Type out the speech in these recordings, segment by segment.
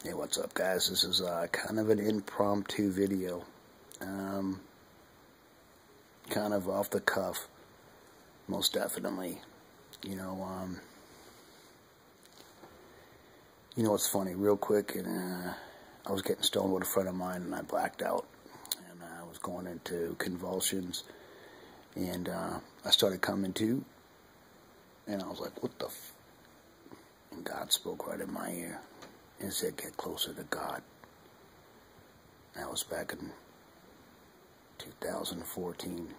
Hey, what's up, guys? This is kind of an impromptu video. Kind of off the cuff, most definitely. You know, it's funny, real quick, and I was getting stoned with a friend of mine, and I blacked out, and I was going into convulsions, and I started coming to, and I was like, what the f... And God spoke right in my ear and said, get closer to God. That was back in 2014.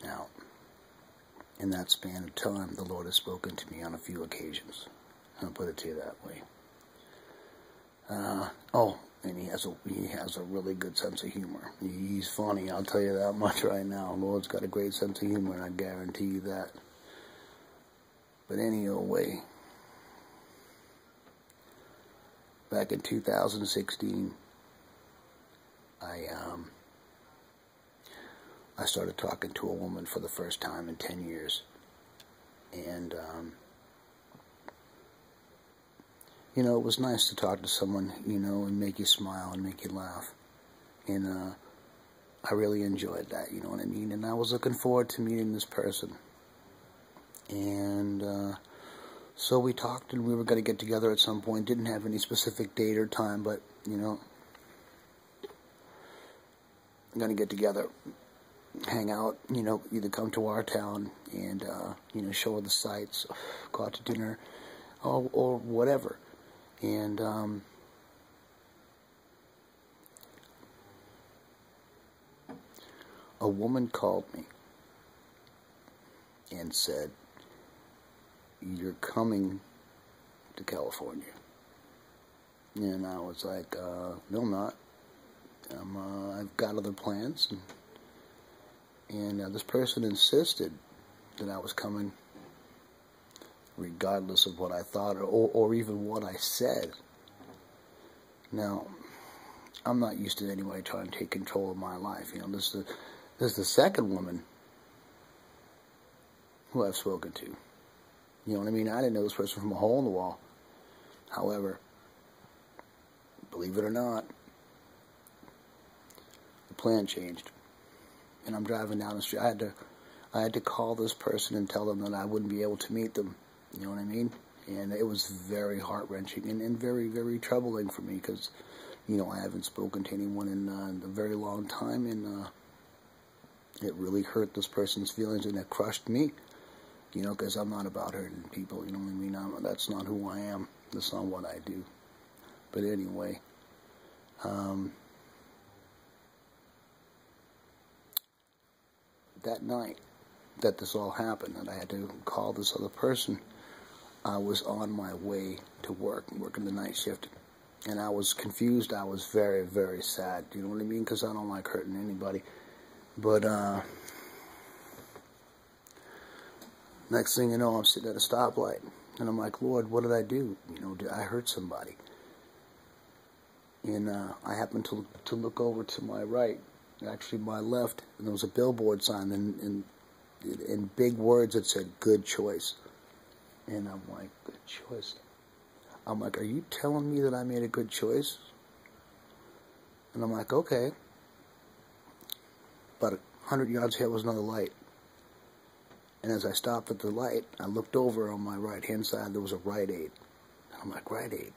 Now, in that span of time, the Lord has spoken to me on a few occasions. I'll put it to you that way. And he has a really good sense of humor. He's funny, I'll tell you that much right now. The Lord's got a great sense of humor, and I guarantee you that. But anyway, back in 2016, I started talking to a woman for the first time in 10 years. And, it was nice to talk to someone, and make you smile and make you laugh. And I really enjoyed that, you know what I mean? And I was looking forward to meeting this person. And so we talked, and we were going to get together at some point. Didn't have any specific date or time, but, I'm going to get together, hang out, either come to our town and, show her the sights, go out to dinner, or whatever. And, a woman called me and said, you're coming to California. And I was like, no, I'm not. I've got other plans. And this person insisted that I was coming regardless of what I thought or even what I said. Now, I'm not used to anybody trying to take control of my life. This is the second woman who I've spoken to. You know what I mean? I didn't know this person from a hole in the wall. However, believe it or not, the plan changed. And I'm driving down the street. I had to call this person and tell them that I wouldn't be able to meet them. You know what I mean? And it was very heart-wrenching and very, very troubling for me because, I haven't spoken to anyone in a very long time, and it really hurt this person's feelings, and it crushed me. Because I'm not about hurting people, you know what I mean? That's not who I am. That's not what I do. But anyway, that night that this all happened, and I had to call this other person, I was on my way to work, working the night shift, and I was confused. I was very, very sad, you know what I mean? Because I don't like hurting anybody. But, next thing you know, I'm sitting at a stoplight, and I'm like, Lord, what did I do? Did I hurt somebody? And I happened to look over to my right, actually my left, and there was a billboard sign, and in big words it said, good choice. And I'm like, good choice? I'm like, are you telling me that I made a good choice? And I'm like, okay. About 100 yards ahead was another light. And as I stopped at the light, I looked over on my right-hand side, there was a Rite Aid. And I'm like, Rite Aid?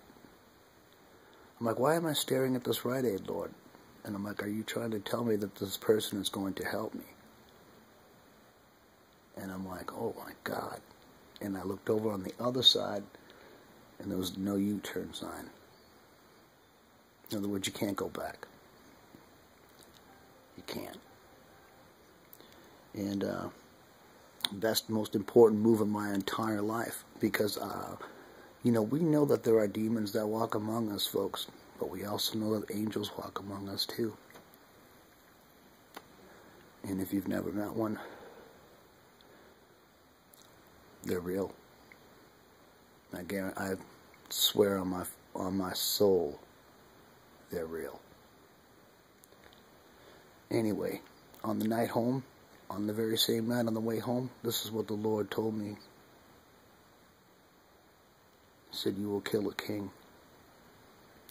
I'm like, why am I staring at this Rite Aid, Lord? And I'm like, are you trying to tell me that this person is going to help me? And I'm like, oh my God. And I looked over on the other side, and there was no U-turn sign. In other words, you can't go back. You can't. And, best, most important move in my entire life, because, we know that there are demons that walk among us, folks, but we also know that angels walk among us, too. And if you've never met one, they're real. I swear on my soul, they're real. Anyway, on the night home, on the very same night on the way home, this is what the Lord told me. He said, you will kill a king.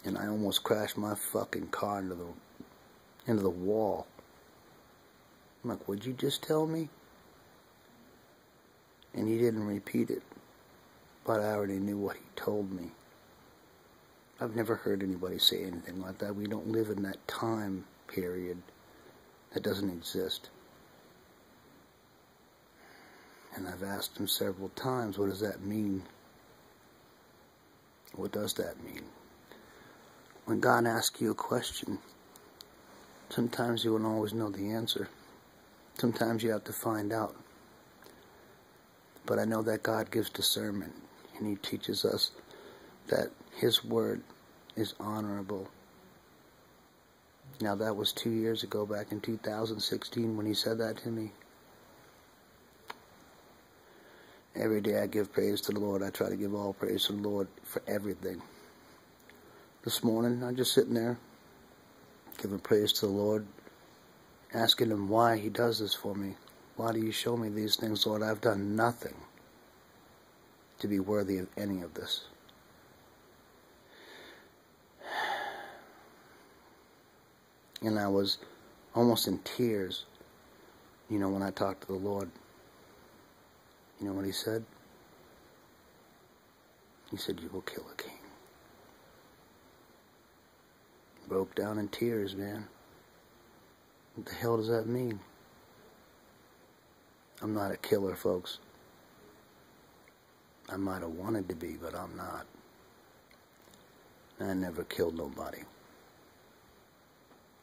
And I almost crashed my fucking car into the wall. I'm like, what'd you just tell me? And he didn't repeat it, but I already knew what he told me. I've never heard anybody say anything like that. We don't live in that time period. That doesn't exist. And I've asked him several times, what does that mean? What does that mean? When God asks you a question, sometimes you won't always know the answer. Sometimes you have to find out. But I know that God gives discernment, and He teaches us that His word is honorable. Now that was 2 years ago, back in 2016, when He said that to me. Every day I give praise to the Lord. I try to give all praise to the Lord for everything. This morning, I'm just sitting there, giving praise to the Lord, asking Him why He does this for me. Why do you show me these things, Lord? I've done nothing to be worthy of any of this. And I was almost in tears, when I talked to the Lord. You know what He said? He said, you will kill a king. Broke down in tears, man. What the hell does that mean? I'm not a killer, folks. I might have wanted to be, but I'm not. I never killed nobody.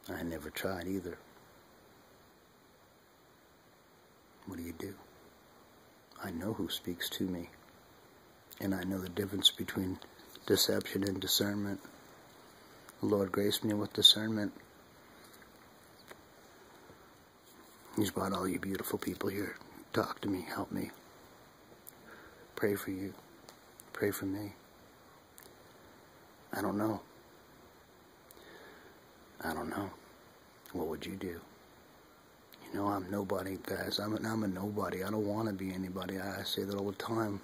I never tried either. What do? I know who speaks to me. And I know the difference between deception and discernment. The Lord graced me with discernment. He's brought all you beautiful people here. Talk to me, help me. Pray for you. Pray for me. I don't know. What would you do? I'm nobody, guys. I'm a nobody. I don't want to be anybody. I say that all the time.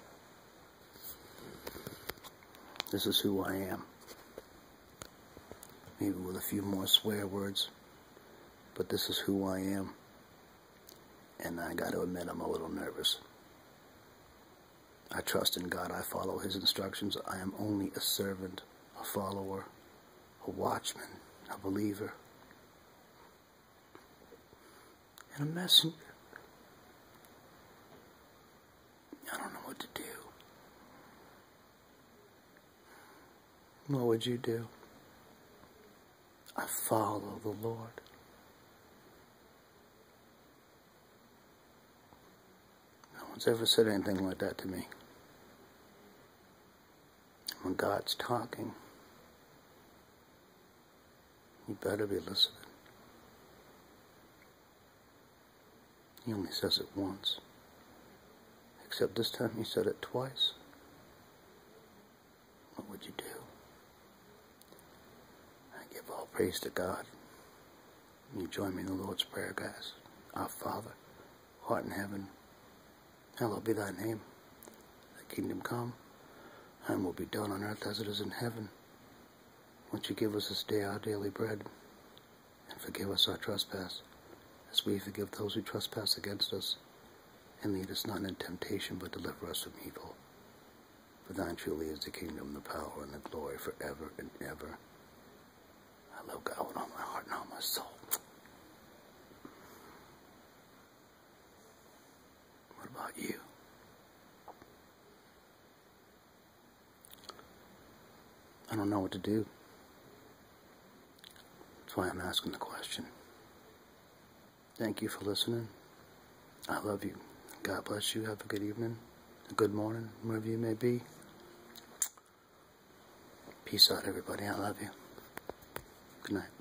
This is who I am. Maybe with a few more swear words. But this is who I am. And I got to admit, I'm a little nervous. I trust in God. I follow His instructions. I am only a servant, a follower, a watchman, a believer, and a messenger. I don't know what to do. What would you do? I follow the Lord. No one's ever said anything like that to me. When God's talking, you better be listening. He only says it once. Except this time He said it twice. What would you do? I give all praise to God. You join me in the Lord's Prayer, guys. Our Father, who art in heaven, hallowed be thy name. Thy kingdom come, and will be done on earth as it is in heaven. Won't you give us this day our daily bread, and forgive us our trespass, as we forgive those who trespass against us. And lead us not into temptation, but deliver us from evil. For thine truly is the kingdom, the power, and the glory forever and ever. I love God with all my heart and all my soul. What about you? I don't know what to do. That's why I'm asking the question. Thank you for listening. I love you. God bless you. Have a good evening, a good morning, wherever you may be. Peace out, everybody. I love you. Good night.